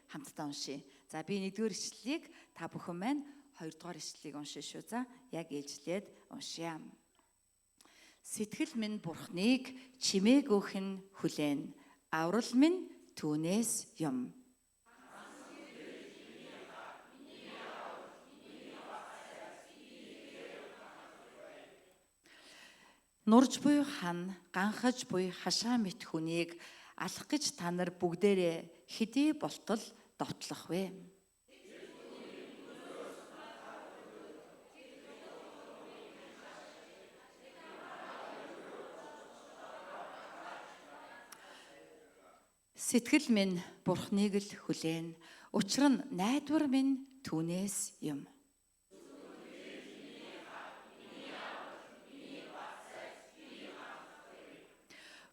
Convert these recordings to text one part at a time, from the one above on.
хамтдаа уншия. За би 1-р ишлэлийг та бүхэн маань 2-р ишлэлийг уншия шүү. За яг ээлжлээд уншия. Сэтгэл минь Бурхныг чимээгүйхэн хүлээн. Аврал минь түүнээс юм. Нурж буй хан, ганхаж буй хашаа мэт хүнийг алах гэж та нар бүгдээрээ хэдий болтол довтлох вэ? Сэтгэл минь Бурхныг л хүлээн. Учир нь найдвар минь түүнээс юм.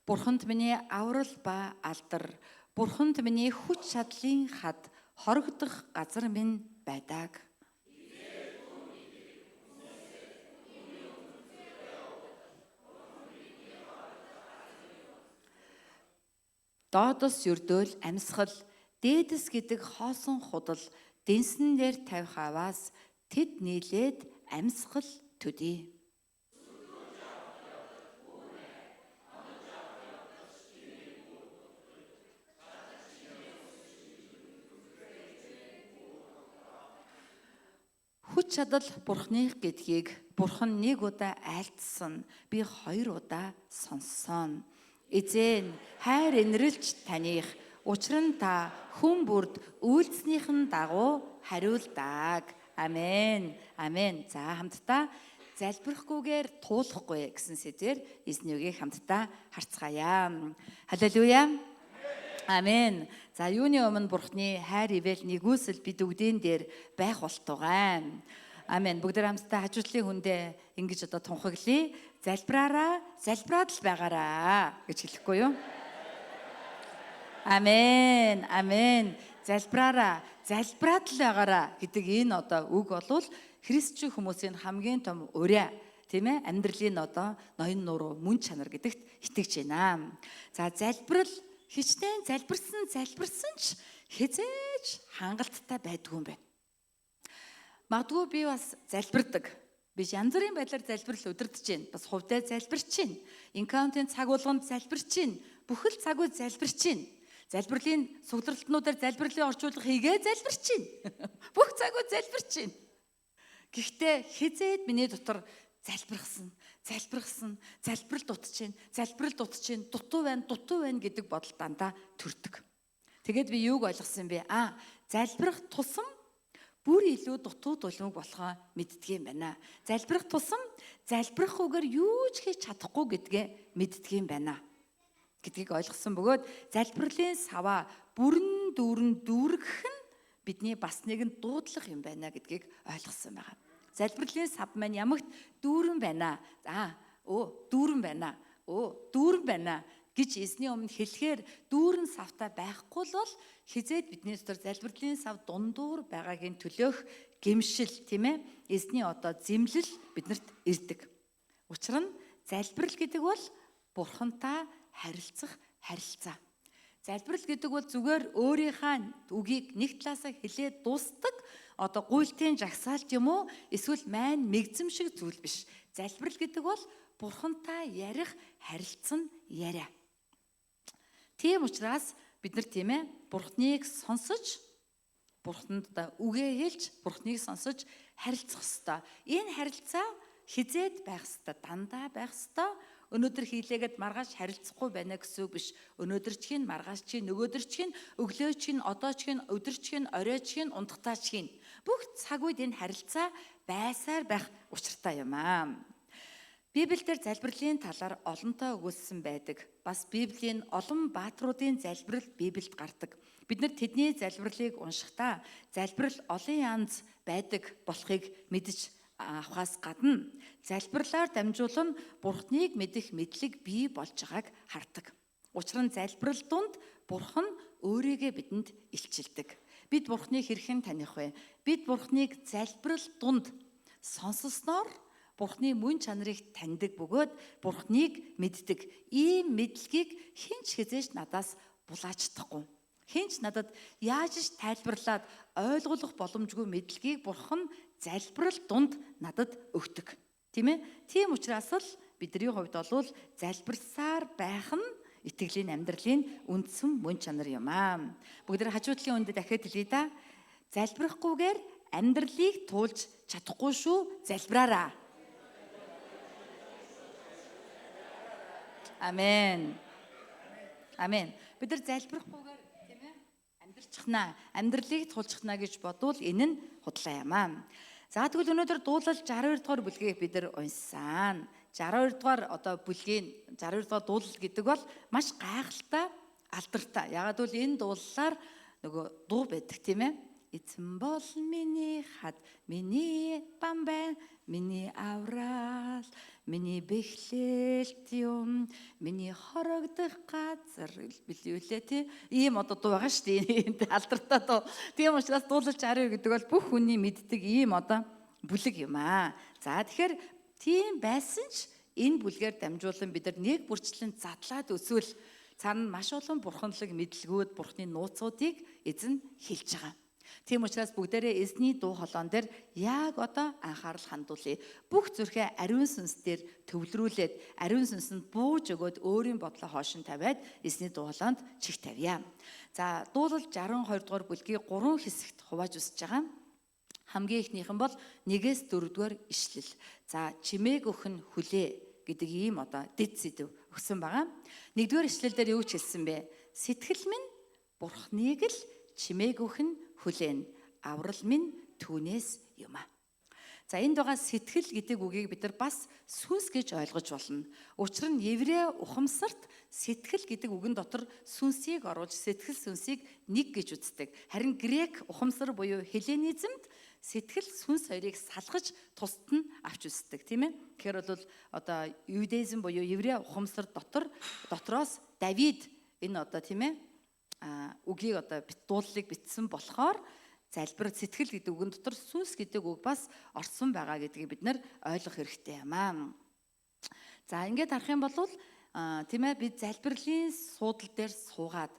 Бурханд миний аврал ба алдар, Бурханд миний хүч чадлын хад, хорогдох газар минь байдаг. Доодос өрдөөл амьсгал, дээдэс гэдэг хоосон худал, дэнсэн дээр тавих аваас тэд нийлээд амьсгал төдий. Хүч чадал Бурхных гэдгийг Бурхан 1 удаа айлтсан, би 2 удаа сонссон. Эзэн хайр инрэлж таних, учир нь та хүн бүрд үйлснийхэн дагуу хариулдаг. Амен. Амен. За хамтдаа залбирахгүйгээр туулахгүй гэсэн сэдвээр эзний үгийг хамтдаа харцгаая. Халелуя. Амен. За юуны өмнө Бурхны хайр ивэл нэгүсэл бид үгдэн дээр байх болтугай. Амен. Бүгдээр хамтдаа хажуудлын хүндээ ингэж одоо тунхаглая. Залбираараа, залбираад л байгаараа гэж хэлэхгүй юу? Амен. Амен. Залбираараа, залбираад л байгаараа гэдэг энэ одоо үг болвол христчэн хүмүүсийн хамгийн том ураа, тийм ээ, амьдралын одоо ноён нуруу мөн чанар гэдэгт итгэж байна. За залбирал хичнээн залбирсан ч хизээж хангалттай байдгүй юм байна. Магадгүй би бас залбирдаг. Би янз бүрийн байдлаар залбирал удирдах чинь, бас хувьдаа залбирч чинь, инкаунтын цаг болгонд залбирч чинь, бүхэл цагууд залбирч чинь. Залбирлын суглалтнуудаар залбирлын орчуулга хийгээ залбирч чинь. Бүх цагууд залбирч чинь. Гэхдээ хизээд миний дотор залбирал дутж чинь, дутуу байна гэдэг бодол дандаа төрдөг. Тэгээд би юуг ойлгосон бэ? Залбирах тусам бүр илүү дутуу дулмаг болохоо мэддэг юм байна. Залбирах тусам залбирах үгээр юу ч хийж чадахгүй гэдгээ мэддэг юм байна гэдгийг ойлгосон бөгөөд залбирлын саваа бүрэн дүүргэх нь бидний бас нэгэн дуудлага юм байна гэдгийг ойлгосон байгаа. Залбирлын сав маань ямагт дүүрэн байна. Дүүрэн байна гэж эзний өмнө хэлэхээр дүүрэн савтай байхгүй л бол хизээд бидний дотор залбирлын сав дундуур байгаагийн төлөөх гэмшил, тийм ээ, эзний одоо зэмлэл биднэрт ирдэг. Учир нь залбирал гэдэг бол Бурхантай харилцах харилцаа. Залбирал гэдэг бол зүгээр өөрийнхөө үгийг нэг талаасаа хэлээд дуустдаг одоо гуйлтын жагсаалт юм уу? Эсвэл майн мэгзэм шиг зүйл биш. Залбирал гэдэг бол Бурхантай ярих харилцан яриа. Тийм учраас бид нар тийм ээ Бурхныг сонсож, Бурханд үгээ хэлж, Бурхныг сонсож харилцах ёстой. Энэ харилцаа хизээд байх ёстой, дандаа байх ёстой. Өнөөдөр хийлээгээд маргааш харилцахгүй байна гэсэн үг биш. Өнөөдөр чин, маргааш чин, нөгөөдөр чин, өглөө чин, одоо чин, өдөр чин, орой чин, унтахтаа чин. Бүх цаг үед энэ харилцаа байсаар байх учиртай юм аа. Библиэлд залбирлын талаар олонтоо өгүүлсэн байдаг. Бас Библийн олон баатруудын залбирал Библиэд гардаг. Бид нар тэдний залбирлыг уншихдаа залбирал олон янз байдаг болохыг мэдж авахаас гадна залбирлаар дамжуулан Бурхныг мэдэх мэдлэг бий болж байгааг хардаг. Учир нь залбирал донд Бурхан өөрийгөө бидэнд илчилдэг. Бид Бурхныг хэрхэн таних вэ? Бид Бурхныг залбирал донд сонссноор Бурхны мөн чанарыг таньдаг бөгөөд Бурхныг мэддэг. Ийм мэдлэгийг хэн ч хизээж надаас булаачдахгүй. Хинч надад яаж ч тайлбарлаад ойлгох боломжгүй мэдлэгийг Бурхан залбирал дунд надад өгдөг. Тийм ээ? Тийм учраас л бидний хувьд бол залбирсаар байх нь итгэлийн амьдралын үндсэн мөн чанар юм аа. Бүгд хажуудлын үндэ дахиад хэлье да. Залбирахгүйгээр амьдралыг туулж чадахгүй шүү. Залбираараа. Амен. Амен. Бид нар залбирахгүйгээр тийм ээ амьдрчихнаа, амьдралыг тулчихна гэж бодвол энэ нь худлаа юм аа. За тэгвэл өнөөдөр дуулал 62 дугаар бүлгийг бид нар уншсан. 62 дугаар бүлгийн 62 дугаар дуулал гэдэг бол маш гайхалтай, алдартай. Ягаад гэвэл энэ дуулалаар нөгөө дуу байдаг тийм ээ. Эзэн бол миний хад, миний бам байна, миний аврал, миний бэхлэлт юм, миний хорогдох газар билүүлээ тий. Ийм дуу байгаа шүү дээ. Алдартай дуу. Тийм учраас дуулал 62 гэдэг бол бүх хүний мэддэг ийм бүлэг юм аа. За тэгэхээр тийм байсан ч энэ бүлгээр дамжуулан бид нар нэг бүрчлэн задлаад өсвөл цаана маш олон бурханлаг мэдлгүүд, бурхны нууцуудыг эзэн хэлж байгаа. Тийм учраас бүгдээрээ эзний дуу хоолойн дээр яг анхаарал хандуулъя. Бүх зүрхээ ариун сүнс дээр төвлөрүүлээд, ариун сүнсэнд бууж өгөөд өөрийн бодлоо хоошин тавиад эзний дуу хоолойнд чих тавья. За, дуулал 62 дугаар бүлгийг 3 хэсэгт хувааж үзэж байгаа. Хамгийн ихнийхэн бол 1-4 дугаар ишлэл. За, чимээг өхөн хүлээ гэдэг ийм дэд сэдв өгсөн байгаа. 1-р ишлэл дээр юу ч хэлсэн бэ? Сэтгэл минь Бурхныг л чимээг өхөн хүлээн, аврал минь түүнээс юм а. За энд байгаа сэтгэл гэдэг үгийг бид нар бас сүнс гэж ойлгож болно. Учир нь еврей ухамсарт сэтгэл гэдэг үгэн дотор сүнсийг оруулж сэтгэл сүнсийг нэг гэж үздэг. Харин грек ухамсар буюу хелленизмд сэтгэл сүнс хоёрыг салгаж тусад нь авч үздэг, тийм ээ. Тэгэхээр бол юдаизм буюу еврей ухамсар дотроос Давид энэ тийм ээ үгийг дуулалыг бичсэн болохоор залбир сэтгэл гэдэг үгэн дотор сүнс гэдэг үг бас орсон байгаа гэдгийг бид нар ойлгох хэрэгтэй юм аа. За ингээд харах юм бол тийм ээ бид залбирлын суудал дээр суугаад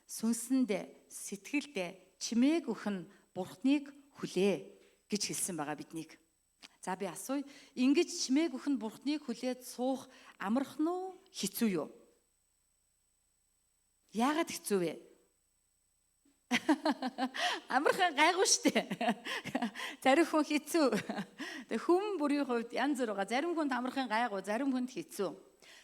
сүнсэндээ сэтгэлдээ чимээг өхөн Бурхныг хүлээ гэж хэлсэн байгаа биднийг. За би асууя, ингэж чимээг өхөн Бурхныг хүлээд суух амархан уу, хэцүү юу? Яагаад хэцүү вэ? Амархан гайгүй штэ. Зарим хүн хэцүү. Тэг хүн бүрийн хувьд янз бүр байгаа. Зарим хүнд амархан гайгүй, зарим хүнд хэцүү.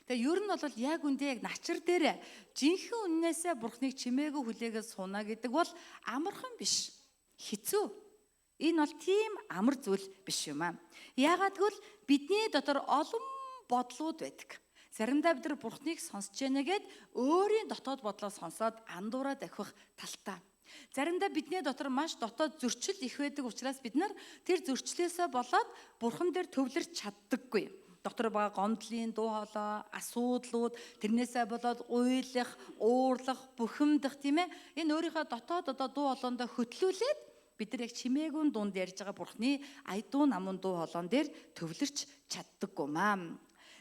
Тэг ер нь бол яг үндэ яг начир дээр жинхэнэ үннээсээ Бурхныг чимээгүй хүлээгээд сууна гэдэг бол амархан биш. Хэцүү. Энэ бол тийм амар зүйл биш юм аа. Яагаад гэвэл бидний дотор олон бодлууд байдаг. Заримдаа бид нар Бурхныг сонсч яана гэд өөрийн дотоод бодлоо сонсоод андуураа давхих талтай. Заримдаа бидний дотор маш дотоод зөрчил их байдаг учраас бид нар тэр зөрчлөөсөө болоод Бурхан дээр төвлөрч чаддаггүй. Дотор байгаа гомдлын дуу хоолой, асуудлууд, тэрнээсээ болоод уйлах, уурлах, бухимдах тийм ээ. Энэ өөрийнхөө дотоод дуу хоолойндоо хөтлүүлээд бид нар яг чимээгүй дунд ярьж байгаа Бурхны айдуу намун дуу хоолойн дээр төвлөрч чаддаггүй маа.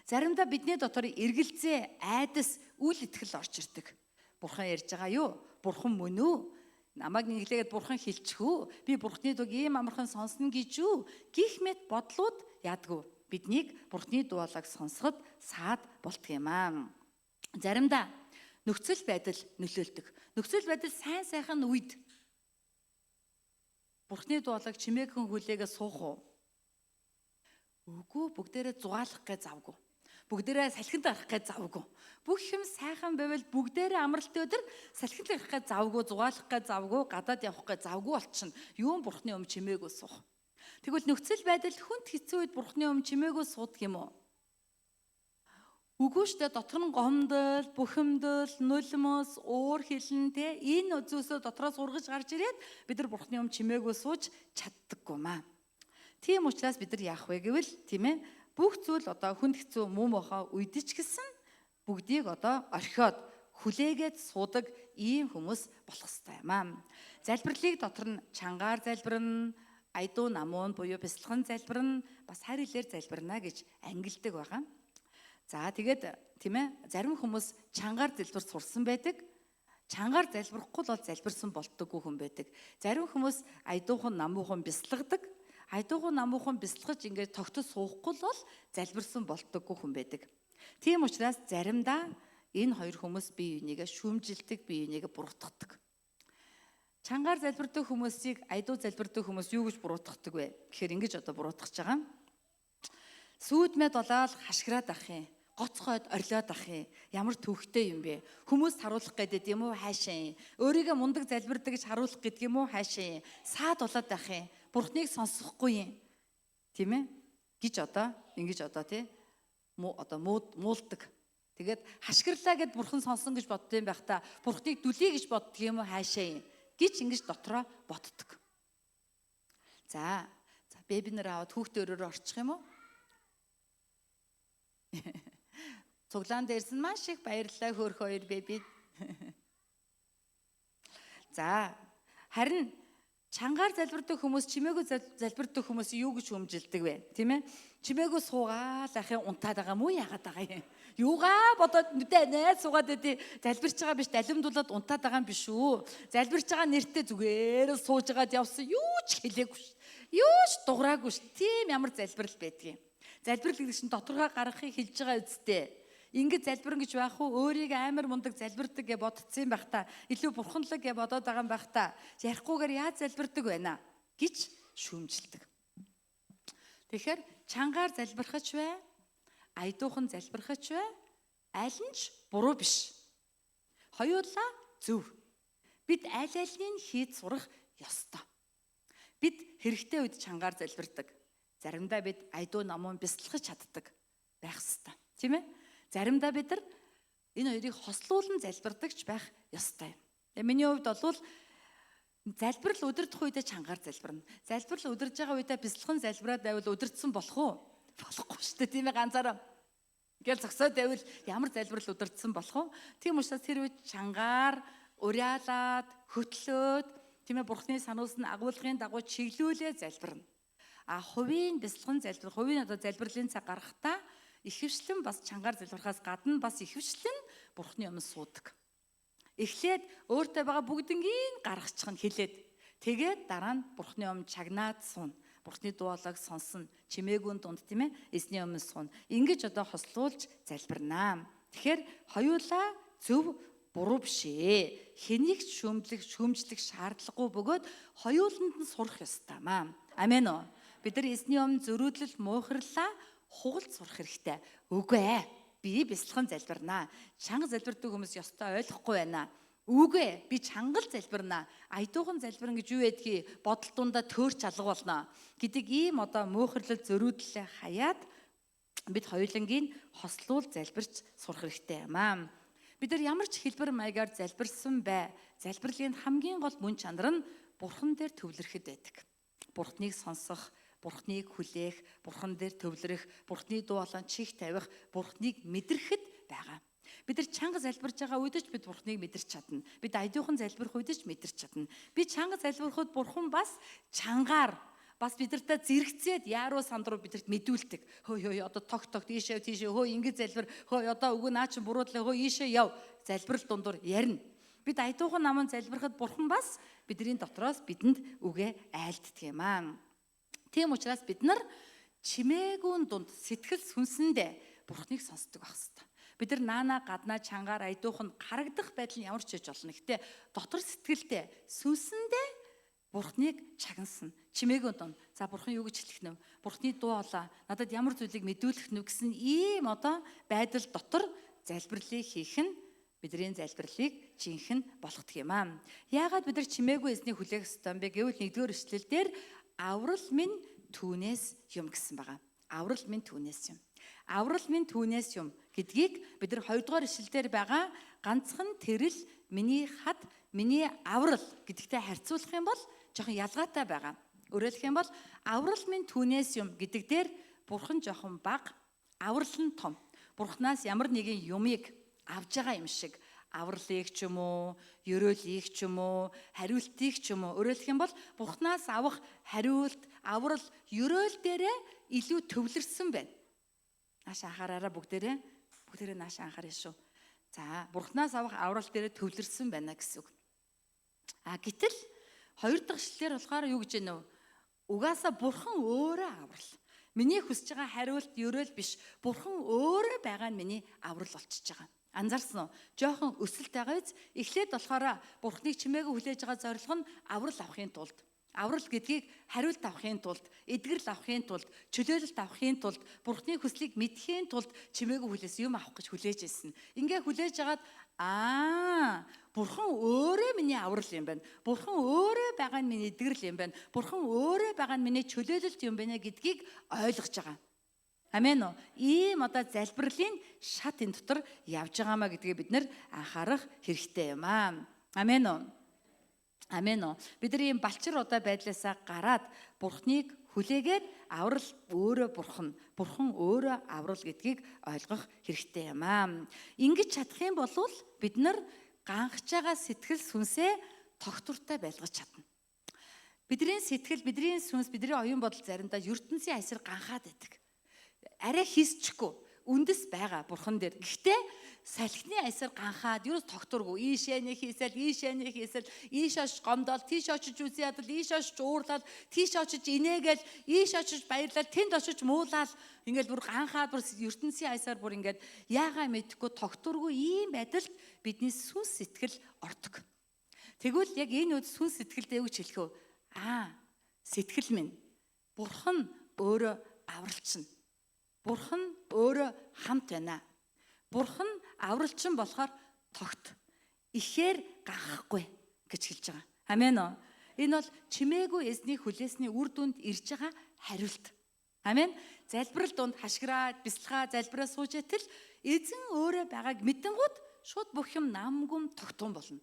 Заримдаа бидний дотор эргэлзээ, айдас, үл итгэл орж ирдэг. Бурхан ярьж байгаа юу? Бурхан мөн үү? Намайг нэглээд Бурхан хэлчих үү? Би Бурхны дууг ийм амархан сонсно гэж үү? Гих мэт бодлууд яадгүй. Биднийг Бурхны дуу хоолойг сонсоход саад болтго юм аа. Заримдаа нөхцөл байдал нөлөөлдөг. Нөхцөл байдал сайн сайхан үед Бурхны дуу хоолойг чимээхэн хүлээгээ суух уу? Үгүй, бүгдээрээ зугаалах гэж завгүй. Бүгдээрээ салхинд гарах гэж завгүй. Бүх юм сайхан байвал бүгдээрээ амралтын өдөр салхинд гарах гэж завгүй, зугаалах гэж завгүй, гадаад явах гэж завгүй болчихно. Юун Бурхны өмнө чимээгүй суух. Тэгвэл нөхцөл байдал хүнд хэцүү үед Бурхны өмнө чимээгүй суудаг юм уу? Үгүй шүү дээ, дотор нь гомдол, бухимдал, нулимс, уур хилэн те энэ үзүүсөө дотроос ургаж гарч ирээд бид нар Бурхны өмнө чимээгүй сууж чаддаггүй маа. Тийм учраас бид нар яах вэ гэвэл тийм ээ бүх зүйл хүнд хэцүү мөн бохоо үйдэж гисэн бүгдийг орхиод хүлээгээд суудаг ийм хүмүүс болох ёстой юм аа. Залбирлыг дотор нь чангаар залбирна, айдуу намуун буюу бясалган залбирна, бас харь хэлээр залбирна гэж ангилдаг байгаа. За тэгээд тийм ээ зарим хүмүүс чангаар залбир сурсан байдаг. чангаар залбирахгүй бол залбирсан болтдоггүй хүн байдаг. Зарим хүмүүс айдуухан намуухан бясалгадаг. Айдуухан намуухан бясалгаж ингээд тогтож суухгүй бол залбирсан болтдоггүй хүн байдаг. Тийм учраас заримдаа энэ хоёр хүмүүс бие бинийгээ шүүмжилдэг, бие бинийгээ буруутгадаг. Чангаар залбирдаг хүмүүсийг айдуу залбирдаг хүмүүс юу гэж буруутгадаг вэ? Гэхээр ингэж одоо буруутгаж байгаа. Сүйдмэд болоод хашгираад ах юм. Гоцхойд орлоод ах юм. Ямар төвхтэй юм бэ? Хүмүүс харуулах гэдэг юм уу хаашаа юм? Өөрийгөө мундаг залбирдаг гэж харуулах гэдэг юм уу хаашаа юм? Саад болоод ах юм. Бурхныг сонсохгүй юм. Тийм ээ? Гэж одоо ингэж одоо тий муулдаг. Тэгээд хашгирлаа гэд бурхан сонсон гэж бодд юм байх та. Бурхныг дүлий гэж боддөг юм уу хаашаа юм? Гэж ингэж дотроо боддог. За бэби нар аваад хүүхдээ өрөөрөө орчих юм уу? Цуглаан дээрсэн маш их баярлалаа хөөх хоёр бэби. За харин чангаар залбирдаг хүмүүс чимээгүй залбирдаг хүмүүс юу гэж хүмжилдэг вэ? Тийм ээ? Чимээгүй суугаал ахын унтаад байгаа мó яагаад байгаа юм? Юугаа бодоод нүдэ суугаад идэв залбирч байгаа биш далимдуулаад унтаад байгаа юм биш үү? Залбирч байгаа нэртээ зүгээр сууж байгаад явсан юу ч хэлээгүй ш. Юу ч дуграагүй ш. Тийм ямар залбирал байдгийг. Залбирал гэдэг чинь доторгоо гаргахыг хэлж байгаа үсттэй. Ингээд залбирэн гэж байх уу? Өөрийг амар мундаг залбирдаг гэж бодцсон байх та. Илүү бурханлаг гэж бодоод байгаа юм байх та. Ярихгүйгээр яаж залбирдаг байна гэж шүүмжилдэг. Тэгэхээр чангаар залбирхач вэ? Айдуухан залбирхач вэ? Аль нь ч буруу биш. Хоёулаа зөв. Бид аль алийг хийж сурах ёстой. Бид хэрэгтэй үед чангаар залбирдаг. Заримдаа бид айдуу намуун бясалгаж чаддаг байх ёстой. Тийм ээ? Заримдаа бид нар энэ хоёрыг хослуулан залбирдагч байх ёстой. Тэгээ миний хувьд бол залбирал удирдах үедээ чангаар залбирна. Залбирал удирж байгаа үедээ бясалган залбираад байвал удирдсан болох уу? Болохгүй шүү дээ. Тийм ээ ганцаараа. Ингээл зогсоод байвал ямар залбирал удирдсан болох уу? Тийм учраас тэр үед чангаар уриалаад, хөтлөөд, тийм ээ бурхны сануус нь агуулгын дагуу чиглүүлээ залбирна. Хувийн бясалган залбирах, хувийн одоо залбирлын цаг гарахтаа ихэвчлэн бас чангаар залбирахаас гадна бас ихэвчлэн бурхны өмнө суудаг. Эхлээд өөртөө байгаа бүгднийг гаргачих нь хэлээд тэгээд дараа нь бурхны өмнө чагнаад суuna. Бурхны дуулаг сонсон, чимээгүй дунд тийм ээ эзний өмнө суuna. Ингэж одоо хослуулж залбирнаа. Тэгэхээр хоёулаа зөв буруу биш ээ. Хэнийг ч шүүмжлэх шаардлагагүй бөгөөд хоёуланд нь сурах ёстой маа. Амен уу. Бид нар эзний өмнө зөрүүдлэл муухарлаа хугалт сурах хэрэгтэй. Үгүй ээ. Би бясалган залбирнаа. Чанга залбирдаг хүмүүс ёстой ойлгохгүй байна. Үгүй ээ. Би чангал залбирнаа. Айдуухан залбирна гэж юу байдгийг бодол дундаа төөрч алга болно гэдэг ийм одоо муухарлал зөрүүдлээ хаяад бид хоёулангийн хослуул залбирч сурах хэрэгтэй юм аа. Бид нар ямар ч хэлбэр маягаар залбирсан бай. Залбирлын хамгийн гол мөн чанар нь бурхан дээр төвлөрөхөд байдаг. Бурхныг сонсох, бурхныг хүлээх, бурхан дээр төвлөрөх, бурхны дуу хоолойд чих тавих, бурхныг мэдрэхэд байгаа. Бид нар чанга залбирж байгаа үед ч бид бурхныг мэдэрч чадна. Бид айдуухан залбирх үед ч мэдэрч чадна. Би чанга залбирхад бурхан бас чангаар бас бидэртээ зэрэгцээд яаруу сандруу бидэрт мэдүүлдэг. Хөөе одоо тогт ийшээ тийшээ хөөе ингэ залбир. Хөөе одоо үгүй наа чи буруудлаа хөөе ийшээ яв. Залбирал дундуур ярина. Бид айдуухан намын залбирхад бурхан бас бидний дотроос бидэнд үгээ айлддаг юм аа. Тийм учраас бид нар чимээгүй дунд сэтгэл сүнсэндээ бурхныг сонсдог байх хэрэгтэй. Бид нар наана гаднаа чангаар айдуухан харагдах байдал нь ямар ч хийж болно. Гэтэ дотор сэтгэлдээ сүнсэндээ бурхныг чагнасан. Чимээгүй дунд. За бурхан юу гэж хэлэх нь вэ? Бурхны дуу хоолой надад ямар зүйлийг мэдүүлэх нь вэ гэсэн ийм одоо байдал дотор залбирлыг хийх нь бидний залбирлыг жинхэнэ болгох юм аа. Яагаад бид нар чимээгүй эзнийг хүлээх ёстой юм бэ гэвэл 1-р эшлэлдэр аврал минь түүнээс юм гэсэн байгаа. Аврал минь түүнээс юм. Аврал минь түүнээс юм гэдгийг бид нар 2-р эшлэлдэр байгаа ганцхан тэрл миний хад миний аврал гэдэгтэй харьцуулах юм бол жоохон ялгаатай байгаа. Өөрөөр хэлэх юм бол аврал минь түүнээс юм гэдэг дээр бурхан жоохон бага, аврал нь том. Бурханаас ямар нэгэн юмыг авж байгаа юм шиг авралыг ч юм уу, ёроолыг ч юм уу, хариултыг ч юм уу. Өөрөөр хэлэх юм бол бурханаас авах хариулт, аврал, ёроол дээрээ илүү төвлөрсөн байна. Нааш анхаараараа бүгдээрээ нааш анхаарна шүү. За, Бурханаас авах аврал дээр төвлөрсөн байна гэсэн үг. Гэтэл хоёр дахь ишлэлээр болохоор юу гэж байна вэ? Угаасаа Бурхан өөрөө аврал. Миний хүсэж байгаа хариулт ерөөл биш. Бурхан өөрөө байгаа нь миний аврал болчихж байгаа. Анзаарсан уу? Жохон өсөлт байгаа биз? Эхлээд болохоор Бурханыг чимээгүй хүлээж байгаа зорилго нь аврал авахын тулд, аврал гэдгийг хариулт авахын тулд, эдгэрэл авахын тулд, чөлөөлөлт авахын тулд, Бурханы хүслийг мэдхийн тулд чимээгүй хүлээс юм авах гэж хүлээж ирсэн. Ингээ хүлээж агаад Бурхан өөрөө миний аврал юм байна. Бурхан өөрөө байгаа нь миний эдгэрэл юм байна. Бурхан өөрөө байгаа нь миний чөлөөлөлт юм байна гэдгийг ойлгож байгаа. Амен уу? Ийм залбирлын шат энэ дотор явж байгаамаа гэдгийг бид нэр анхаарах хэрэгтэй юм аа. Амен уу? Амен уу? Бид нар ийм балчир байдлаасаа гараад Бурханыг хүлээгээд аврал өөрөө Бурхан өөрөө аврал гэдгийг ойлгох хэрэгтэй юм аа. Ингэж чадах юм бол бид нар ганхж байгаа сэтгэл сүнсээ тогтвортой байлгаж чадна. Бидний сэтгэл, бидний сүнс, бидний оюун бодол заримдаа ертөнцийн айсаар ганхаад байдаг. Арай хийсчихгүй үндэс байгаа Бурхан дээр. Гэхдээ салхины айсаар ганхаад юус тогтургүй ийшээ нэг хийсэл ийш очиж гомдол тийш очиж үзий ядал ийш очиж уурлал тийш очиж инээгээл ийш очиж баярлал тэнд очиж муулаад ингээл бүр ганхаад бүр ертөнцийн айсаар бүр ингээд яагаа мэдхгүй тогтургүй ийм байдалд бидний сүнс сэтгэл ордог. Тэгвэл яг энэ үед сүнс сэтгэлдээ юу гэж хэлэх вэ? Сэтгэл минь Бурхан өөрөө авралчин. Бурхан өөрөө хамт байна. Бурхан авралчин болохоор тогт. Ихээр ганхахгүй гэж хэлж байгаа. Амен уу? Энэ бол чимээгүй эзний хүлээсний үр дүнд ирж байгаа хариулт. Амен. Залбирал донд хашгираад, бясалгаа залбираа сууж итэл эзэн өөрөө байгааг мэдэнгүүт шууд бүх юм намгүм тогтун болно.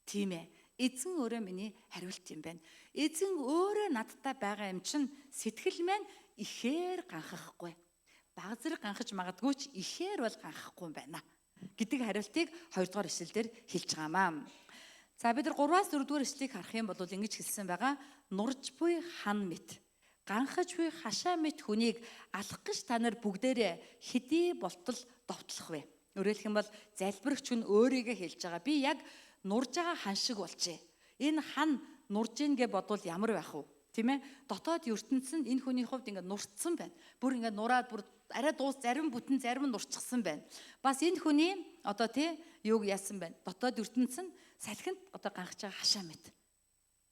Тийм ээ. Эзэн өөрөө миний хариулт юм байна. Эзэн өөрөө надтай байгаа юм чинь сэтгэл маань ихээр ганхахгүй. Баг зэрэг ганхаж магадгүй ч ихээр бол ганхахгүй юм байна гэдэг хариултыг 2 дугаар ишлэлээр хэлж байгаамаа. За бид нар 3-аас 4 дугаар ишлэлийг харах юм бол ингэж хэлсэн байгаа. Нурж буй хан мэт, ганхаж буй хашаа мэт хүнийг алах гэж та нар бүгдээрээ хэдий болтол довтлох вэ? Өөрөөр хэлэх юм бол залбирагч хүн өөрийгөө хэлж байгаа. Би яг нурж байгаа хан шиг болжээ. Энэ хан нурж ийн гэж бодвол ямар байх вэ? Тийм ээ? Дотоод ертөнцийн энэ хүний хувьд ингээд нурцсан байна. Бүр ингээд нураад бүр арай дуус зарим бүтэн зарим нь нурчихсан байна. Бас энэ хүний юуг яасан байна? Дотоод ертөнцийн салхинд ганхаж байгаа хашаа мэт.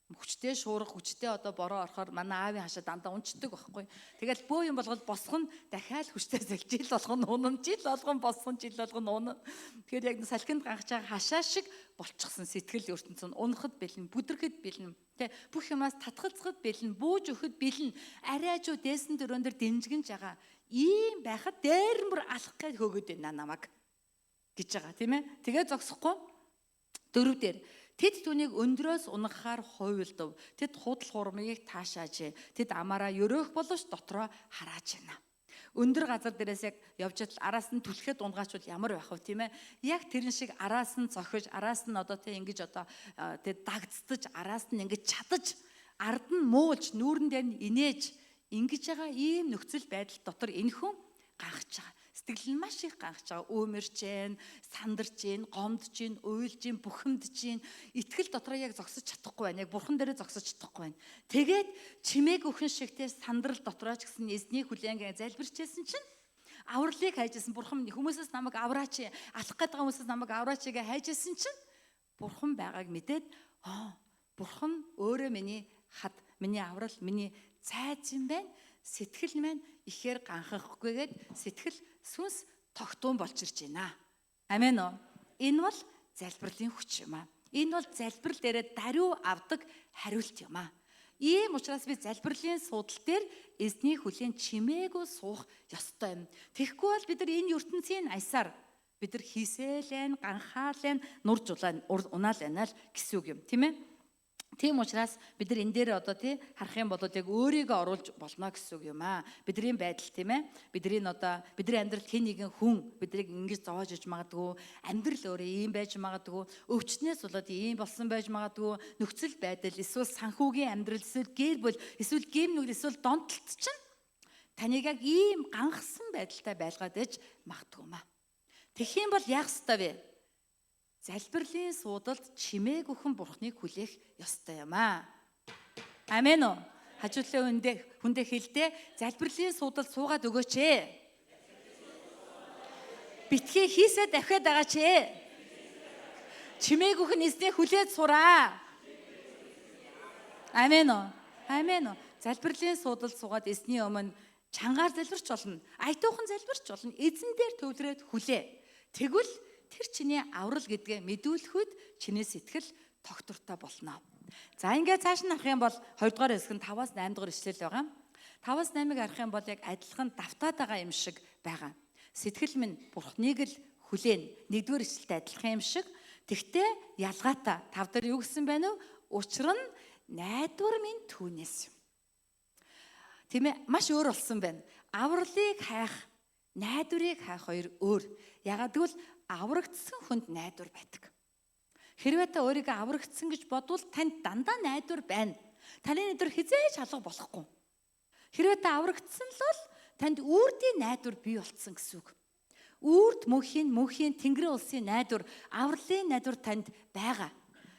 Хүчтэй шуурах, хүчтэй бороо орохоор манай аавын хашаа дандаа унцдаг байхгүй. Тэгэл бөө юм болгол босгоно дахиад хүчтэй жил болгоно унана, жил болгон босгоно, жил болгон унана. Тэгэхээр яг салхинд ганхаж байгаа хашаа шиг болчихсон сэтгэл ертөнцийн унахад бэлэн, бүдрэхэд бэлэн, бүх юмас татгалзахад бэлэн, бууж өгөхөд бэлэн, арайжуу дээсэн дөрөөн дээр дэмжигнж байгаа. Ийм байхад дээр бүр алах гэж хөөгд байна намайг гэж байгаа тийм ээ. Тэгээ зогсохгүй 4 дээр тэд түүнийг өндрөөс унахаар хуйлдав. Тэд худал хурмыг таашаажээ. Тэд амаараа өрөөх боловч дотроо харааж байна. Өндөр газар дээрээс яг явж идэл араас нь түлхэхэд унгаачвал ямар байх вэ тийм ээ? Яг тэрэн шиг араас нь цохиж, араас нь ингэж дагдцдаж, араас нь ингэж чадаж, ард нь муулж, нүүрэн дээр нь инээж ингэж байгаа ийм нөхцөл байдал дотор энэ хүн ганхаж байгаа. Сэтгэл нь маш их ганхаж байгаа. Өөмөрч जैन, сандарч जैन, гомдж जैन, уйлж जैन, бухимдж जैन. Итгэл дотроо яг зогсож чадахгүй байна. Яг бурхан дээрээ зогсож чадахгүй байна. Тэгээд чимээг өхөн шигтэй сандрал дотроо ч гэсэн эзний хүлээнгээ залбирчээсэн чинь авралыг хайжсэн. Бурхан хүмүүсээс намайг авраач, алах гэдэг хүмүүсээс намайг авраач гэж хайжсэн чинь бурхан байгааг мэдээд бурхан өөрөө миний хад, миний аврал, миний цайз юм байна. Сэтгэл маань ихээр ганхахгүйгээд сэтгэл сүнс тогтуун болж ирж байна. Амен уу? Энэ бол залбирлын хүч юм аа. Энэ бол залбирал дээрээ даруй авдаг хариулт юм аа. Ийм учраас би залбирлын суудал дээр эзний хүлийн чимээгүй суух ёстой юм. Тэгэхгүй бол бид нар энэ ертөнцийн аясаар бид нар хийсэлэн, ганхаалэн, нурж унаал байна л гэсэн үг юм, тийм ээ? Тийм учраас бид нар энэ дээр харах юм бол яг өөрийгөө оруулж болно гэсэн үг юм аа. Бидний байдал тийм ээ. Бидний амьдрал хэн нэгэн хүн бидрийг ингэж зовоож иж магадгүй, амьдрал өөрөө ийм байж магадгүй, өвчтнээс болоод ийм болсон байж магадгүй, нөхцөл байдал эсвэл санхүүгийн амьдрал эсвэл гэр бүл эсвэл гим нүгэл эсвэл донтолт чинь таныг яг ийм гангасан байдалтай байлгаад иж магадгүй маа. Тэгэх юм бол яах ёстой вэ? Залбирлын суудалд чимээг өгөн Бурхныг хүлээх ёстой юм аа. Амен уу? Хажуудлаа хүндээ хэлдэ залбирлын суудалд суугаад өгөөч ээ. Битгий хийсээ дахиад байгаач ээ. Чимээг өгөн эзнээ хүлээд сураа. Амен уу? Амен уу? Залбирлын суудалд суугаад эзний өмнө чангаар залбирч болно. Аятуухан залбирч болно. Эзэн дээр төвлөрөөд хүлээ. Тэгвэл тэр чиний аврал гэдгээ мэдүүлэхэд чиний сэтгэл тогтвортой болно. За ингээд цааш нь харах юм бол 2 дугаар хэсэг нь 5-аас 8 дугаар ишлэл байгаа. 5-аас 8-ыг харах юм бол яг адилхан давтаад байгаа юм шиг байгаа. Сэтгэл минь Бурхныг л хүлээн. 1-р ишлэлтэй адилхан юм шиг. Тэгтээ ялгаатай 5 дээр юу гэсэн байна вэ? Учир нь найдвар минь түүнээс. Тийм ээ, маш өөр болсон байна. Авралыг хайх, найдварыг хайх хоёр өөр. Ягаад гэвэл аврагдсан хүнд найдвар байдаг. Хэрвээ та өөрийгөө аврагдсан гэж бодвол танд дандаа найдвар байна. Таны найдвар хизээж алга болохгүй. Хэрвээ та аврагдсан л бол танд үрдийн найдвар бий болцсон гэсэн үг. Үрд мөнхийн Тэнгэрийн улсын найдвар, авралын найдвар танд байгаа.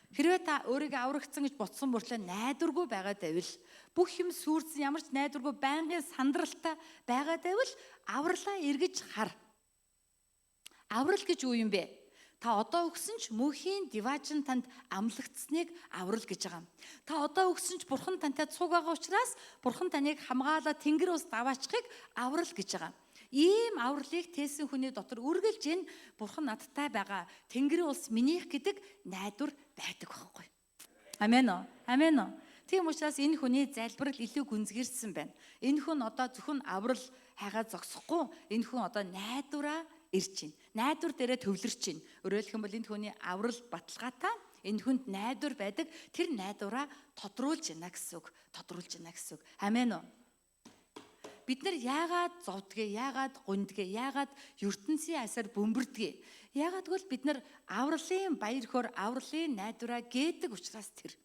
Хэрвээ та өөрийгөө аврагдсан гэж бодсон мөртлөө найдваргүй байгаад байвал бүх юм сүрдсэн ямар ч найдваргүй байнгын сандралтай байгаад байвал авралаа эргэж хар. Аврал гэж юу юм бэ? Та одоо өгсөн ч мөнхийн диваажин танд амлагдсныг аврал гэж байгаа. Та одоо өгсөн ч Бурхан тантай цуг байгаа учраас Бурхан таныг хамгаалаад Тэнгэр ус даваачихыг аврал гэж байгаа. Ийм авралыг тээсэн хүний дотор үргэлж энэ Бурхан надтай байгаа. Тэнгэрийн улс минийх гэдэг найдвар байдаг байхгүй. Амен уу? Амен уу? Тийм учраас энэ хүний залбирал илүү гүнзгийрсэн байна. Энэ хүн одоо зөвхөн аврал хайгаа зогсохгүй. Энэ хүн одоо найдвараа ирж байна. Найдвар дээрээ төвлөрч байна. Өөрөөр хэлэх юм бол энэ хүний аврал баталгаатай. Энэ хүнд найдвар байдаг. Тэр найдвараа тодруулж байна гэсэн үг. Тодруулж байна гэсэн үг. Амен уу? Бид нар яагаад зовдгээ, яагаад гундгээ, яагаад ертөнцийн асар бөмбөрдгээ? Яагаад гэвэл бид нар авралын баяр хөөр, авралын найдвараа гээдэг учраас тэр.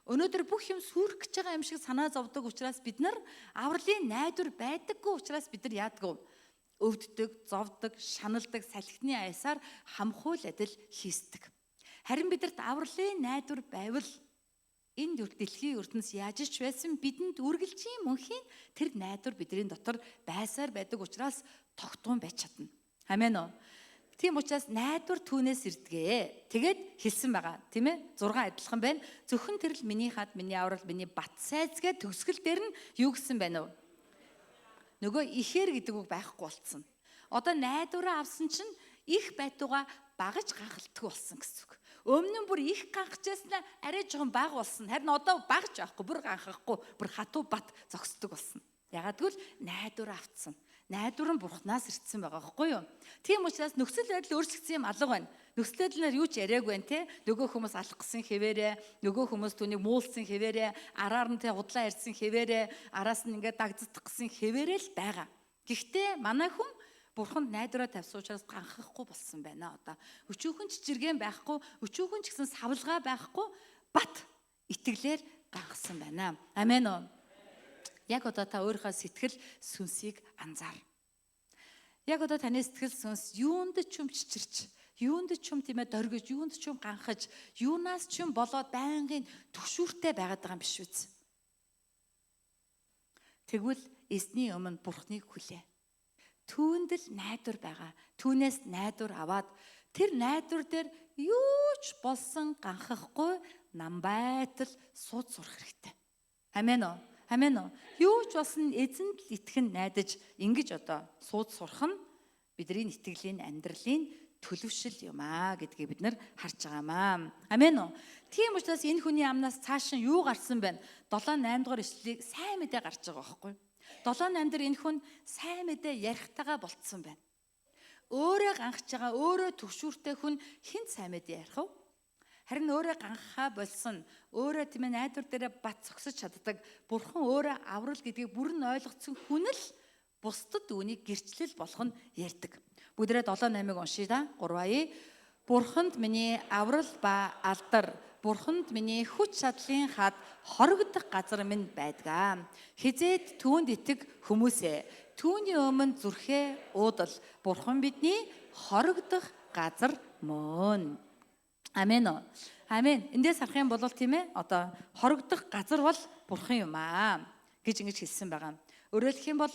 Өнөөдөр бүх юм сүрэх гэж байгаа юм шиг санаа зовдөг учраас бид нар авралын найдвар байдаггүй учраас бид нар яадаг вэ? Өвддөг, зовдөг, шаналдаг, салхины аясаар хамхуул адил хийсдэг. Харин бидэрт авралын найдвар байвал энэ дэлхийн ертөнц яаж ч байсан бидэнд үргэлжийн мөнхийн тэр найдвар бидний дотор байсаар байдаг учраас тогтвон байж чадна. Амен уу? Тийм учраас найдвар түүнээс ирдгээ. Тэгээд хэлсэн байгаа. Тийм ээ? 6 адилхан байна. Зөвхөн тэрл миний хад, миний аврал, миний бат сайзгээ төгсгөл дээр нь юу гэсэн байна вэ? Нөгөө ихээр гэдэг үг байхгүй болцсон. Одоо найдвараа авсан чинь их байтугаа багаж гахалдаг болсон гэсэн үг. Өмнө нь бүр их ганхажсна арай жоохон бага болсон. Харин одоо багж байхгүй, бүр ганхахгүй, бүр хатуу бат зогсдог болсон. Ягаад гэвэл найдвар авцсан. Найдвар нь Бурханаас ирсэн байгаа байхгүй юу? Тийм учраас нөхцөл байдал өөрчлөгдсөн юм алга байна. Нөхцөл байдлаар юу ч яриаг байна те. Нөгөө хүмүүс алхсан хэвээрээ, нөгөө хүмүүс түүнийг муулсан хэвээрээ, араар нь те худлаа ярьсан хэвээрээ, араас нь ингээд дагддаг гэсэн хэвээрээ л байгаа. Гэхдээ манай хүн Бурханд найдвараа тавьсан учраас ганхахгүй болсон байна одоо. Өчүүхэн чичиргэн байхгүй, өчүүхэн ч гэсэн савлгаа байхгүй, бат итгэлээр гангасан байна. Амен уу? Яг одоо та өөрийнхөө сэтгэл сүнсийг анзаар. Яг одоо таны сэтгэл сүнс юунд ч юм чичирч, юунд ч юм тийм ээ дөргиж, юунд ч юм ганхаж, юунаас ч юм болоод байнгын түгшүүртэй байгаад байгаа юм биш үү? Тэгвэл эзний өмнө Бурхныг хүлээ. Түүнд л найдвар байгаа. Түүнээс найдвар аваад тэр найдвар дээр юу ч болсон ганхахгүй нам байтал сууд сурах хэрэгтэй. Амен уу? Амен уу? Юу ч болсон эзэнд л итгэн найдаж ингэж одоо сууд сурах нь бидний итгэлийн амьдралын төлөвшил юм аа гэдгийг бид нар харж байгаамаа. Амен уу? Тийм учраас энэ хүний амнаас цааш нь юу гарсан бэ? 7-8 дугаар ишлэлийг сайн мэдээ гарч байгаа байхгүй юу? 7-8 дээр энэ хүн сайн мэдээ ярихтайгаа болцсон байна. Өөрөө ганхаж байгаа, өөрөө төвшүүртэй хүн хэн сайн мэдээ ярих вэ? Харин өөрөө ганхаа болсон, өөрөө тийм ээ найдвар дээрээ бат зогсож чаддаг, Бурхан өөрөө аврал гэдгийг бүрэн ойлгоцсон хүн л бусдад үүнийг гэрчлэл болгоно ярьдаг. Бүгдээрээ 7-8-ыг уншъя да. 3 Бурханд миний аврал ба алдар, Бурханд миний хүч чадлын хад хорогдох газар минь байдгаа. Хизээд түүнд итэг хүмүүсээ түүний өмнө зүрхээ уудал. Бурхан бидний хорогдох газар мөн. Амен. Амен. Эндээс харах юм бол тийм ээ. Одоо хорогдох газар бол Бурхан юм аа гэж ингэж хэлсэн байгаа. Өөрөөр хэлэх юм бол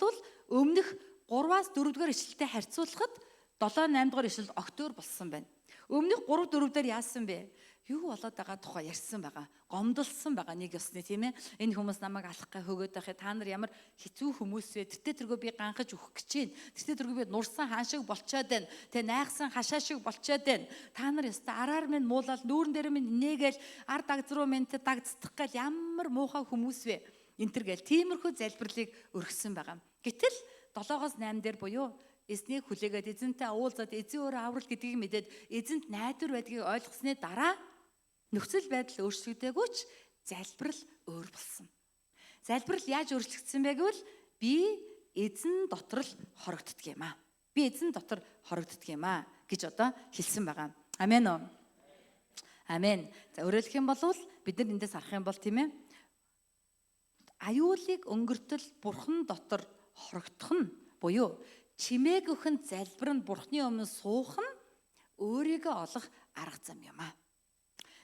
өмнөх 3-аас 4 дугаар ишлэлтэй харьцуулахад 7-8 дугаар ишлэл огтөр болсон байна. Өмнөх 3-4 дээр яасан бэ? Юу болоод байгаа тухай ярьсан байгаа. Гомдолсон байгаа нэг ёсны тийм ээ. Энэ хүмүүс намайг алах гэ хөгөөд байхад та нар ямар хэцүү хүмүүс вэ? Тэртээ тэргөө би ганхаж өгөх гэж байна. Тэртээ тэргөө би нурсан хаан шиг болчоод байна. Тэ найхсан хашаа шиг болчоод байна. Та нар ёстой араар минь муулаад нүүрэн дээр минь нээгээл ард дагзруу минь тэ дагдцдах гал ямар муухай хүмүүс вэ? Энтэр гээл тиймэрхүү залбирлыг өргөсөн байгаа. Гэтэл 7-8 дээр буюу эзнийг хүлээгээд эзэнтэй уулзаад эзэн өөрөө аврал гэдгийг мэдээд эзэнт найдвар байдгийг ойлгосны дараа нөхцөл байдал өөрчлөгдөөгүй ч залбирал өөр болсон. Залбирал яаж өөрчлөгдсөн бэ гэвэл би эзэн дотор л хорогддог юм аа. Би эзэн дотор хорогддог юм аа гэж одоо хэлсэн байгаа. Амен уу? Амен. За өөрөөр хэлэх юм бол бид нар эндээс харах юм бол тийм ээ. Аюулыг өнгөртөл Бурхан дотор хорогдох нь буюу чимээгүйхэн залбир нь Бурханы өмнө суух нь өөрийгөө олох арга зам юм аа.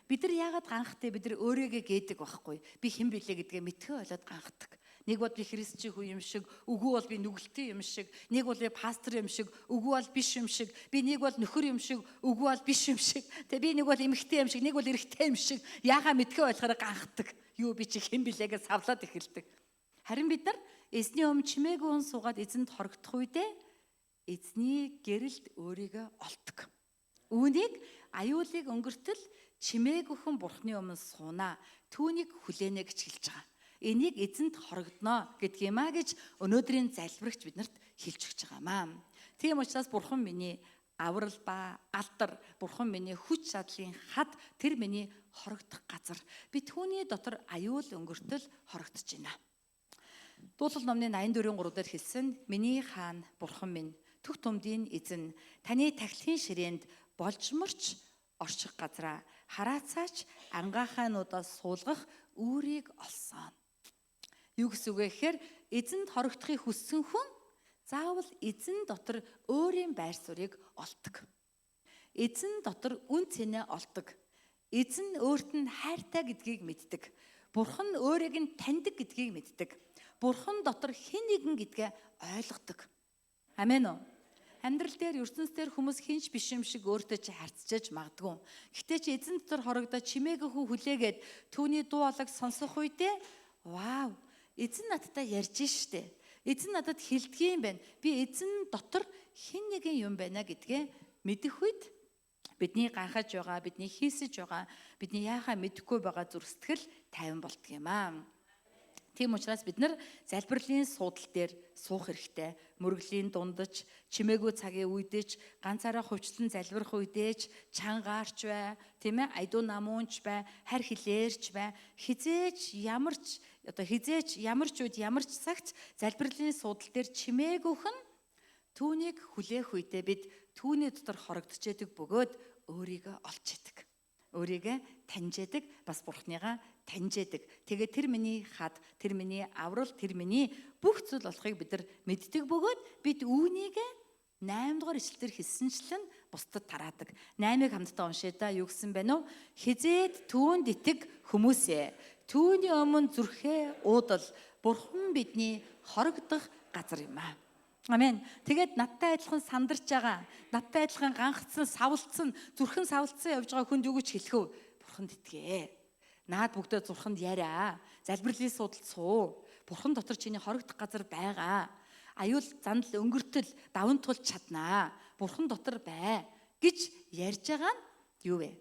Бид нар яагаад ганхтай бид нар өөрийгөө гээдэг байхгүй. Би хэн билээ гэдгээ мэдхээ болоод ганхдаг. Нэг бол би христчийн хүн юм шиг, үгүй бол би нүгэлтэй юм шиг, нэг бол би пастор юм шиг, үгүй бол биш юм шиг, би нэг бол нөхөр юм шиг, үгүй бол биш юм шиг. Тэгээ би нэг бол эмэгтэй юм шиг, нэг бол эрэгтэй юм шиг. Яагаа мэдхээ болохоор ганхдаг. Юу би чи хэн билээгээ савлаад эхэлдэг. Харин бид нар эзний өмнө чимээгүй хүн суугаад эзэнд хорогдох үедээ эзний гэрэлд өөрийгөө олдог. Үүнийг аюулыг өнгөртөл чимээгүйхэн Бурханы өмнө суунаа. Түүнийг хүлээнэ гэж хэлж байгаа. Энийг эзэнд хорогдно гэдэг юм а гэж өнөөдрийн залбирагч биднэрт хэлж өгч байгаа маа. Тийм учраас Бурхан миний аврал ба алдар, Бурхан миний хүч чадлын хад, тэр миний хорогдох газар. Би түүний дотор аюул өнгөртөл хорогдож байна. Дуулал номны 84:3 дээр хэлсэн: "Миний хаан Бурхан минь, түг түмдийн эзэн, таны тахилын ширээнд болжморч орчих газраа хараацаач ангахаануудаас суулгах үүрийг олсон." Юу гэсэн үг вэ гэхээр эзэнд хорогдохыг хүссэн хүн заавал эзэн дотор өөрийн байр суурийг олдог. Эзэн дотор үн цэнэ олдог. Эзэн өөрт нь хайртай гэдгийг мэддэг. Бурхан өөрийг нь таньдаг гэдгийг мэддэг. Бурхан дотор хэн нэгэн гэдгээ ойлгодог. Амен уу? Амьдрал дээр ертөнцийн дээр хүмүүс хинч биш юм шиг өөртөө чи харьцаж магадгүй. Гэхдээ чи эзэн дотор хорогдоод чимээгүй хүн хүлээгээд түүний дуу хоолойг сонсох үедээ вау, эзэн надтай ярьж штэ. Эзэн надад хэлдэг юм байна. Би эзэн дотор хэн нэгэн юм байна гэдгээ мэдэх үед бидний ганхаж байгаа, бидний хийсэж байгаа, бидний яахаа мэдэхгүй байгаа зүрх сэтгэл тайван болтго юм аа. Тийм учраас бид нар залбирлын суудал дээр суух хэрэгтэй. Мөргөлийн дундаж, чимээгүй цагийн үедэж, ганцаараа хувьчлан залбирх үедэж, чангаарч бай, тийм ээ, айдуу намуунч бай, харь хилээрч бай. Хизээч ямарч үед ямарч цагт залбирлын суудал дээр чимээгүйхэн түүнийг хүлээх үедээ бид түүний дотор хорогдож яадаг бөгөөд өөрийгөө олж яадаг. Өөрийгөө таньж яадаг, бас Бурханыгаа таньж яадаг. Тэгээд тэр миний хад, тэр миний аврал, тэр миний бүх зүйл болохыг бид нар мэддэг бөгөөд бид үүнийг 8 дугаар ишлэлээр хэлсэнчлэн бусдад тараадаг. 8-ыг хамтдаа уншъя да. Юу гэсэн бэ нөө? "Хизээд түүнд итэг хүмүүсээ түүний өмнө зүрхээ уудал. Бурхан бидний хорогдох газар юм аа." Амен. Тэгээд надтай адилхан сандарч байгаа, надтай адилхан ганхцсан, савлцсан, зүрхэн савлцсан явж байгаа хүнд юу гэж хэлэх вэ? Бурханд итгээ. Наад бүгдээ зүрхэнд яриа. Залбирлын суудалд суу. Бурхан дотор чиний хорогдох газар байгаа. Аюул зандал өнгөртөл даван тулж чаднаа. Бурхан дотор бай гэж ярьж байгаа нь юу вэ?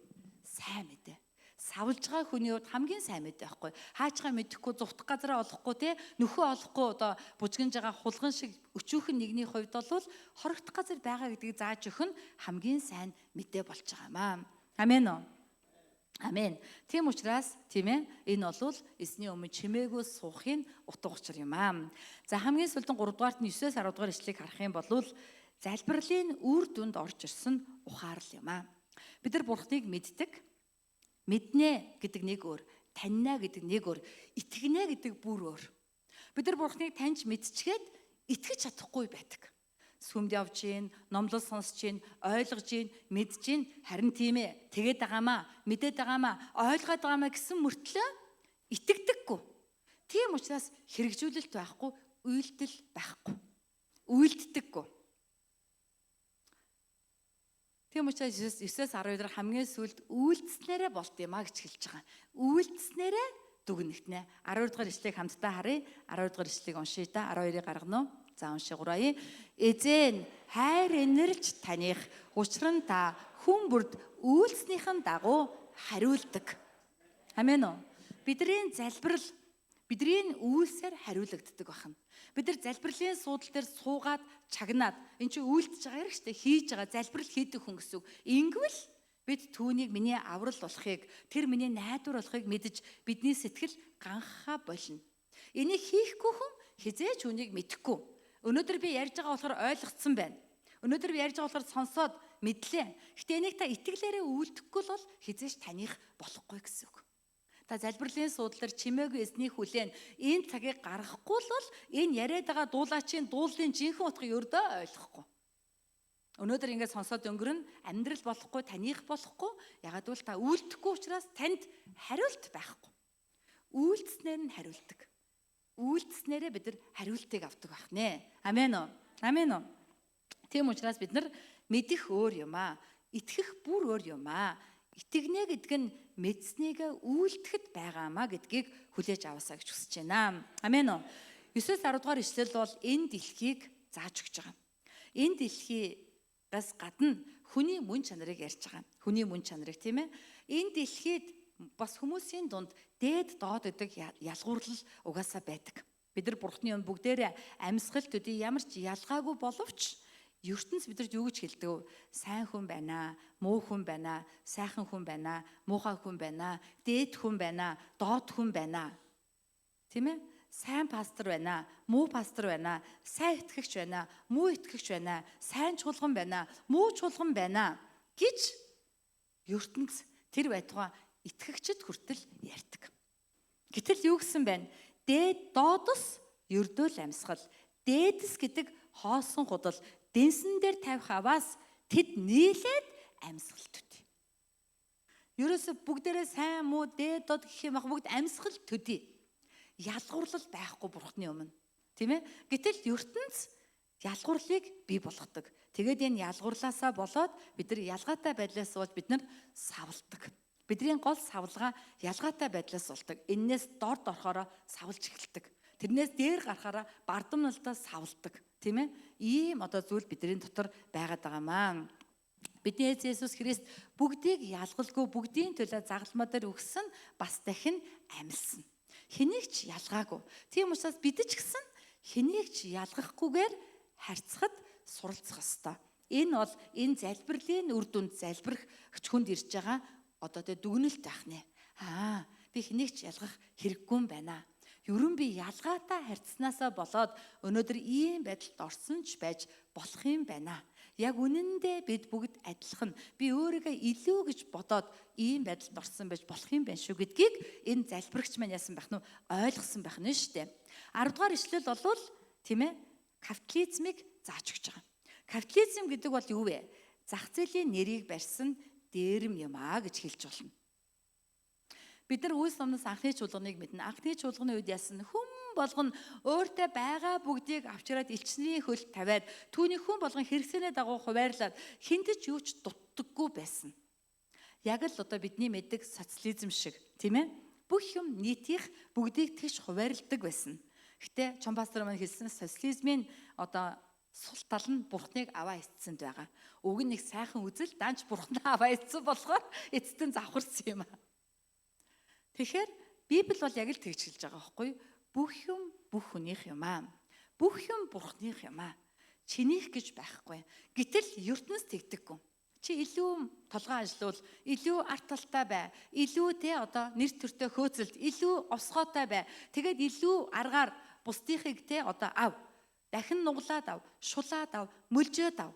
Сайн мэдээ. Савлж байгаа хүний хувьд хамгийн сайн мэдээ байхгүй. Хаачгаа мэдэхгүй, зүхтах газараа олохгүй, те нөхөө олохгүй, одоо бужигнж байгаа хулган шиг өчүүхэн нэгний хувьд бол хорогдох газар байгаа гэдгийг зааж өгөх нь хамгийн сайн мэдээ болж байгаа маа. Амен уу? Амен. Тийм учраас тийм ээ, энэ бол эзний өмнө чимээгүй суухын утга учир юм аа. За хамгийн сүүлдэн 3 дугаарт нь 9-10 дугаар ишлэгийг харах юм бол залбирлын үр дүнд орж ирсэн ухаарл юм аа. Бид нар Бурхныг мэддэг. Мэднэ гэдэг нэг өөр, таньна гэдэг нэг өөр, итгэнэ гэдэг бүр өөр. Бид нар Бурхныг таньж мэдчихэд итгэж чадахгүй байдаг. Сүмд явж гин, номлол сонсож гин, ойлгож гин, мэдж гин, харин тийм ээ, тэгээд байгаамаа, мэдээд байгаамаа, ойлгоод байгаамаа гэсэн мөртлөө итгэдэггүй. Тийм учраас хэрэгжүүлэлт байхгүй, үйлдэл байхгүй. Үйлддэггүй. Тийм учраас 9-12 хамгийн сүүлд үйлдснээрээ болт юмаа гэж хэлж байгаа. Үйлдснээрээ дүгнэгтнэ. 12 дугаар ишлэгийг хамтдаа харъя. 12 дугаар ишлэгийг уншъя та. 12-ыг гаргана уу? За уншия 3. Эзэн хайр инэрлж таних, учир нь та хүн бүрд үйлснийхэн дагуу хариулдаг. Амен уу? Бидний залбирал бидний үйлсээр хариулагддаг байна. Бид нар залбирлын суудал дээр суугаад чагнаад эн чинь үйлдэж байгаа хэрэг штэ, хийж байгаа залбирал хийдэг хүн гэсэн үг. Ингэвэл бид түүнийг миний аврал болохыг, тэр миний найдвар болохыг мэдэж бидний сэтгэл ганхаа болно. Энийг хийхгүй хүн хизээч үнийг мэдэхгүй. Өнөөдөр би ярьж байгаа болохоор ойлгоцсон байна. Өнөөдөр би ярьж байгаа болохоор сонсоод мэдлээ. Гэтэ энийг та итгэлээрээ үйлдэхгүй бол хизээч таних болохгүй гэсэн үг. Та залбирлын суудлаар чимээгүй эзний хүлээн энэ цагийг гаргахгүй бол энэ яриад байгаа дуулаачийн дуулын жинхэнэ утгыг өрдөө ойлгохгүй. Өнөөдөр ингээд сонсоод өнгөрн амьдрал болохгүй, таних болохгүй. Ягаад гэвэл та үйлдэхгүй учраас танд хариулт байхгүй. Үйлдэснээр нь хариулдаг. Үйлдэснээрээ бид нар хариултыг авдаг байх нэ. Амен уу? Амен уу? Тийм учраас бид нар мэдэх өөр юм аа. Итгэх бүр өөр юм аа. Итгэнэ гэдэг нь мэдснийгээ үйлдэхэд байгаамаа гэдгийг хүлээж аваасаа гэж хүсэж байна. Амен уу? 9-10 дугаар ишлэл бол энэ дэлхийг зааж өгч байгаа. Энэ дэлхийгээс гадна хүний мөн чанарыг ярьж байгаа. Хүний мөн чанарыг тийм ээ. Энэ дэлхийд бас хүмүүсийн дунд дээд доод гэдэг ялгуурлал угаасаа байдаг. Бид нар Бурхны юм бүгдээрээ амьсгал төдий ямар ч ялгаагүй боловч ертөнц бидэрт юу гэж хэлдэг вэ? Сайн хүн байна, муу хүн байна, сайхан хүн байна, муухай хүн байна, дээд хүн байна, доод хүн байна. Тийм ээ? Сайн пастор байна, муу пастор байна, сайн итгэгч байна, муу итгэгч байна, сайн чуулган байна, муу чуулган байна гэж ертөнц тэр байтугай итгэгчд хүртэл ярьдаг. Гэтэл юу гэсэн байна? Дээд доодос ердөөл амьсгал, дээдэс гэдэг хоосон худал дэнсэн дээр тавих аваас тэд нийлээд амьсгал төдий. Ерөөсө бүгдээрээ сайн муу дээд дод гэх юм ах бүгд амьсгал төдий. Ялгуурлал байхгүй Бурхны өмнө. Тийм ээ? Гэтэл ертөнц ялгуурлыг бий болгодог. Тэгээд энэ ялгуурлаасаа болоод бид нар ялгаатай байдлаас болж бид нар савлдаг. Бидний гол савлгаа ялгаатай байдлаас болдог. Эннээс дорд орохороо савлж эхэлдэг. Тэрнээс дээр гарахаараа бардамналдаа савлдаг. Тийм ээ? Ийм одоо зүйл бидний дотор байгаад байгаамаа. Бидний Эзэн Есүс Христ бүгдийг ялгалгүй бүгдийн төлөө загалмаа дээр өгсөн бас дахин амьсан. Хэнийг ч ялгаагүй. Тийм учраас бид ч гэсэн хэнийг ч ялгахгүйгээр харьцахад суралцах ёстой. Энэ бол энэ залбирлын үр дүнд залбирч хүнд ирж байгаа одоо тэ дүгнэлт байх нэ. Би хэнийг ч ялгах хэрэггүй юм байна. Ерөн би ялгаатай харьцснаасаа болоод өнөөдөр ийм байдалд орсон ч байж болох юм байна. Яг үнэндээ бид бүгд адилхан. Би өөрийгөө илүү гэж бодоод ийм байдалд орсон байж болох юм байна шүү гэдгийг энэ залбирагч маань яасан байх нь ойлгосон байх нь шүү дээ. 10 дугаар ишлэл болвол тийм ээ капитализмыг зааж өгч байгаа. Капитализм гэдэг бол юу вэ? Зах зээлийн нэрийг барьсан дээрэм юм аа гэж хэлж болно. Бид нар Үлс номноос анхны чуулганыг мэднэ. Анхны чуулганы үед яасан хүн болгон өөртөө байгаа бүгдийг авчираад элчний хөл тавиад түүний хүн болгон хэрэгсэнээ дагуу хуваарлаад хинтэж юу ч дутдаггүй байсан. Яг л одоо бидний мэддэг социализм шиг тийм ээ? Бүх юм нийтийнх бүгдийг тэгш хуваарилдаг байсан. Гэтэ Чон пастор маань хэлсэн социализмын одоо сул тал нь Бурхныг аваа эцсэнд байгаа. Уг нь нэг сайхан үзэл данч Бурхнаа аваа эцсэн болохоор эцэстэн завхарсан юм аа. Тэгэхээр Библи бол яг л тэгж хэлж байгаа байхгүй юу? Бүх юм бүх хүнийх юм аа. Бүх юм Бурхных юм аа. Чинийх гэж байхгүй. Гэтэл ертөнц тэгдэггүй. Чи илүү толгой ажиллавал, илүү арт талтай бай, илүү те одоо нэр төртөө хөөцөлд, илүү овсгоотой бай. Тэгээд илүү аргаар бусдынхыг те одоо ав. Дахин нуглаад ав, шулаад ав, мөлжөөд ав.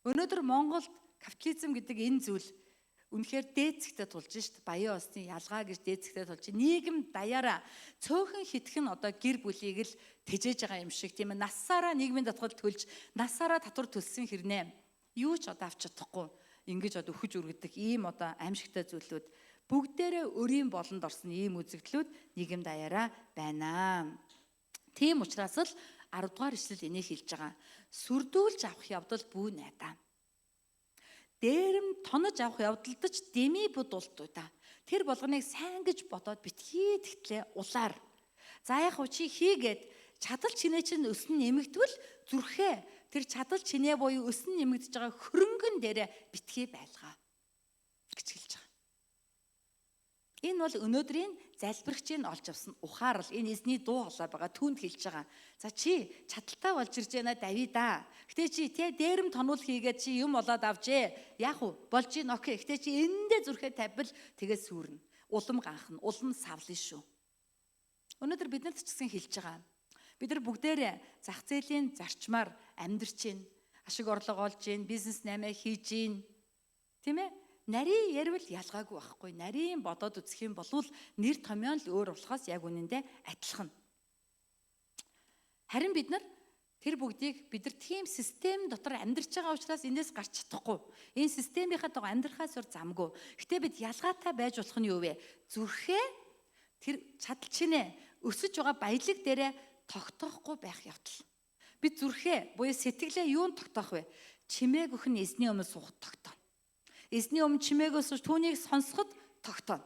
Өнөөдөр Монголд капитализм гэдэг энэ зүйл үнэхээр дээцэгтэй тулж шít баян осны ялгаа гэж дээцэгтэй тулж нийгэм даяараа цөөхөн хитгэн одоо гэр бүлийг л тэжээж байгаа юм шиг тийм ээ насаараа нийгмийн татгалд төлж насаараа татвар төлсөн хэрнээ юу ч одоо авч чадахгүй ингэж одоо өгч үргэдэг ийм одоо аимшигтай зүйлүүд бүгдээрээ өрийн болонд орсон ийм үзэгдлүүд нийгэм даяараа байна. Тийм учраас л 10 дугаар ишлэл энийг хэлж байгаа. Сүрдүүлж авах явдал бүү найдаа. Дээрэм тонож авах явдалдаж дэмий будултуй та. Тэр болгоныг сайн гэж бодоод битгий тэгтлээ улаар. За яг уу чи хийгээд чадал чинээ чинь өснө нэмэгдвэл зүрхээ тэр чадал чинээ буюу өснө нэмэгдэж байгаа хөрөнгөн дээрээ битгий байлгаа гэж хэлж байгаа. Энэ бол өнөөдрийн залбирагчийн олж авсан ухаарл. Энэ эзний дуу хоолой байгаа түүнд хэлж байгаа. За чи чадaltaй болж ирж байна Давида. Гэтэ чи тэ дээрэм тонуул хийгээд чи юм болоод авжээ. Яг уу болж ийн окей. Гэтэ чи эндээ зүрхээ тавьбал тэгээ сүрнэ. Улам ганхна. Улам савлын шүү. Өнөөдөр бид нарт ч гэсэн хэлж байгаа. Бид нар бүгдээрээ зах зээлийн зарчмаар амьдарч байна. Ашиг орлого олж байна. Бизнес наймаа хийж байна. Тийм ээ? Нарийн ярил ялгаагүй байхгүй. Нарийн бодоод үзэх юм бол нэр томьёо л өөр болохоос яг үнэндээ адилхан. Харин бид нар тэр бүгдийг бид нар тийм систем дотор амьдарч байгаа учраас эндээс гарч чадахгүй. Энэ системийнхаа дагуу амьдрахаас өөр замгүй. Гэтэ бид ялгаатай байж болох нь юу вэ? Зүрхээ тэр чадал чинээ өсөж байгаа баялаг дээрээ тогтоохгүй байх явдал. Бид зүрхээ буюу сэтгэлээ юунд тогтоох вэ? Чимээг өхөн эзний өмнө суух тогтоо. Эзний өмнө чимээгөөс түүнийг сонсоход тогтооно.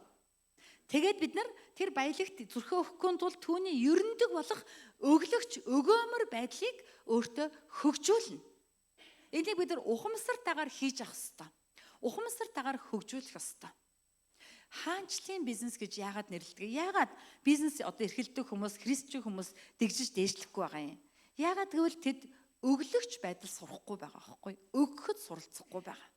Тэгээд бид нар тэр баялагт зүрхээ өгөхгүй тул түүний ерөндөг болох өглөгч өгөөмөр байдлыг өөртөө хөгжүүлнэ. Энийг бид нар ухамсартайгаар хийж авах ёстой. Ухамсартайгаар хөгжүүлэх ёстой. Хаанчлын бизнес гэж яагаад нэрлэдэг? Яагаад бизнес одоо эрхэлдэг хүмүүс, христчэн хүмүүс дэгжиж дээшлэхгүй байгаа юм? Яагаад гэвэл тэд өглөгч байдал сурахгүй байгаа байхгүй? Өгөхөд суралцахгүй байгаа.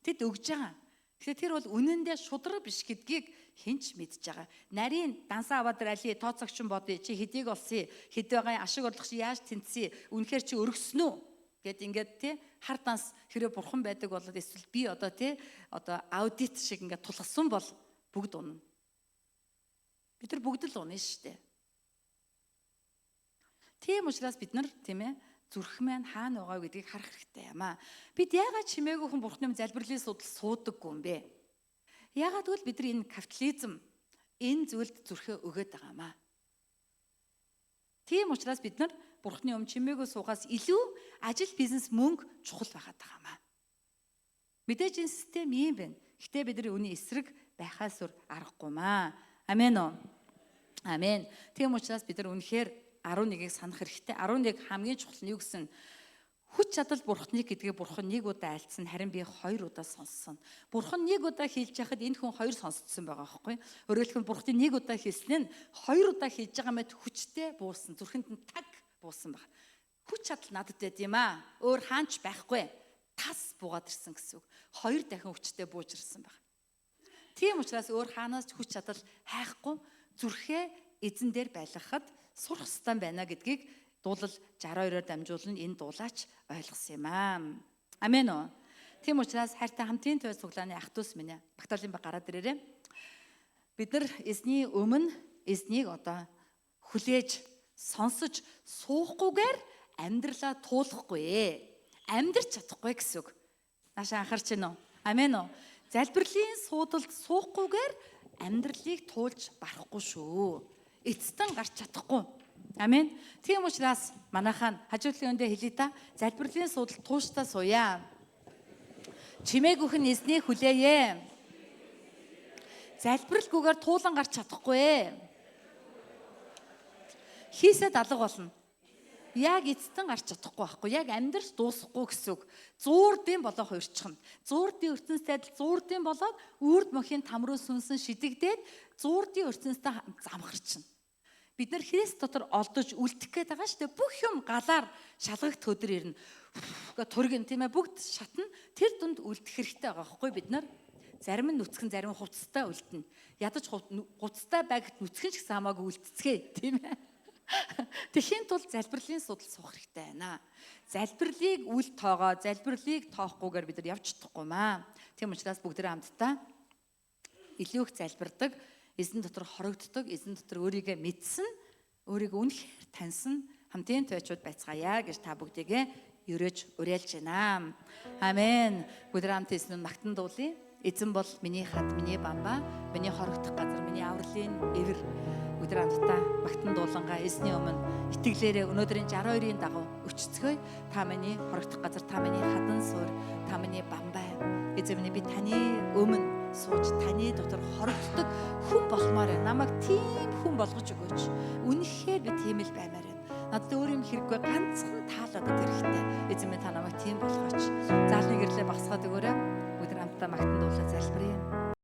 Тэд өгж байгаа. Тэгэхээр тэр бол үнэндээ шудраг биш гэдгийг хинч мэдж байгаа. Нарийн дансаа аваад рали тооцогч бодъё. Чи хэдийг олсон? Хэд байгаа ашиг орлого чи яаж тэнцсэн? Үнэхээр чи өргөснө үү? Гэт ингээд тий хар данс хэрэв бурхан байдаг болоод эсвэл би одоо тий одоо аудит шиг ингээд тулгсан бол бүгд унана. Бид нар бүгд л унана шүү дээ. Тийм учраас бид нар тийм ээ зүрх маань хаана байгаа гэдгийг харах хэрэгтэй юм аа. Бид яагаад чимээгүй хүн бурхны залбирлын судал суудаггүй юм бэ? Яагаад гэвэл бид нар энэ капитализм энэ зүйлд зүрхээ өгөөд байгаа юм аа. Тийм учраас бид нар бурхны чимээгүй суугаас илүү ажил бизнес мөнгө чухал байгаад байгаа юм аа. Мэдээж энэ систем юм байна. Гэтэ бид нар үүний эсрэг байхаас өөр аргагүй юм аа. Амен уу? Амен. Тийм учраас бид нар үнэхээр 11-ийг санах хэрэгтэй. 11 хамгийн чухал нь юу гэсэн? Хүч чадал бурхныг гэдгээ бурхан нэг удаа альцсан, харин би 2 удаа сонссон. Бурхан нэг удаа хийж яхад энэ хүн 2 сонсцсон байгаа байхгүй? Өөрөөр хэлбэл бурхны нэг удаа хийсэн нь 2 удаа хийж байгаа мэт хүчтэй буусан, зүрхэнд нь таг буусан байна. Хүч чадал надад байд юм аа. Өөр хаанч байхгүй. Тас буугаад ирсэн гэсэн үг. 2 дахин хүчтэй бууж ирсэн байна. Тийм учраас өөр хаанаас ч хүч чадал хайхгүй зүрхээ эзэн дээр байлгахад сурах стан байна гэдгийг дуулал 62-оор дамжуулан энэ дуулаач ойлгосон юм аа. Амен уу. Тийм учраас хайртай хамтын туй цуглааны ах トゥ ус минь Багдалын баг гараад ирээрээ. Бид нар эзний өмнө эзнийг одоо хүлээж сонсож суухгүйгээр амьдралаа туулахгүй. Амьдрч чадахгүй гэсэн үг. Наашаа анхаарч байна уу? Амен уу. Залбирлын суудалд суухгүйгээр амьдралыг туулж барахгүй шүү. Эцэстэн гарч чадахгүй. Амен. Тийм учраас манайхаа хажуудлын өндөө хэлээ та залбирлын суудал тууштай сууя. Чимээгүйхэн эзнийг хүлээе. Залбиралгүйгээр туулан гарч чадахгүй. Хийсэд алга болно. Яг эцэстэн гарч чадахгүй байхгүй. Яг амьдрч дуусахгүй гэсэн үг. Зуурдын болоо хуурчихна. Зуурдын ертөнцид зуурдын болоод үрд мөхийн там руу сүнсэн шидэгдээд зуурдын ертөнцид замхарчна. Бид нар Христ дотор олдож үлдэх гээд байгаа шүү дээ. Бүх юм галаар шалгагт өдөр ирнэ. Гэ тургин тийм ээ бүгд шатна. Тэр дунд үлдэх хэрэгтэй байгаа байхгүй бид нар. Зарим нь нүцгэн зарим хувцастай үлдэнэ. Ядаж хувцастай байгт нүцгэн ч гэсэн хамаагүй үлдцгээ тийм ээ. Тэхийн тулд залбирлын судал суух хэрэгтэй байна. Залбирлыг үл тоогоо, залбирлыг тоохгүйгээр бид нар явж чадахгүй маа. Тийм учраас бүгдээ хамтдаа илүү их залбирдаг, эзэн дотор хорогддог, эзэн дотор өөрийгөө мэдсэн, өөрийгөө үнэхээр таньсан хамтын туйчууд байцгаая гэж та бүгдийгээ ерөөж уриалж байна. Амен. Бүгдээ хамт эзэн магтан дуулъя. Эзэн бол миний хад, миний бамбаа, миний хорогдох газар, миний авралын эвэр. Бүгдээ хамтдаа магтан дуулангаа эзний өмнө итгэлээрээ өнөөдрийн 62-ийн дагуу өчцгөөе. Та миний хорогдох газар, та миний хадан суур, та миний бамбаа. Эзэн минь би таны өмнө сууж таны дотор хорогддог хүн болмоор байна. Намайг тийм хүн болгож өгөөч. Үнэхээр би тийм л баймаар байна. Надад өөр юм хэрэггүй, ганцхан таалаад хэрэгтэй. Эзэн минь та намайг тийм болгооч. Заалны гэрлээ багсгаад өгөөрэй. Бүгд хамтдаа магтан дуулаа залбирая.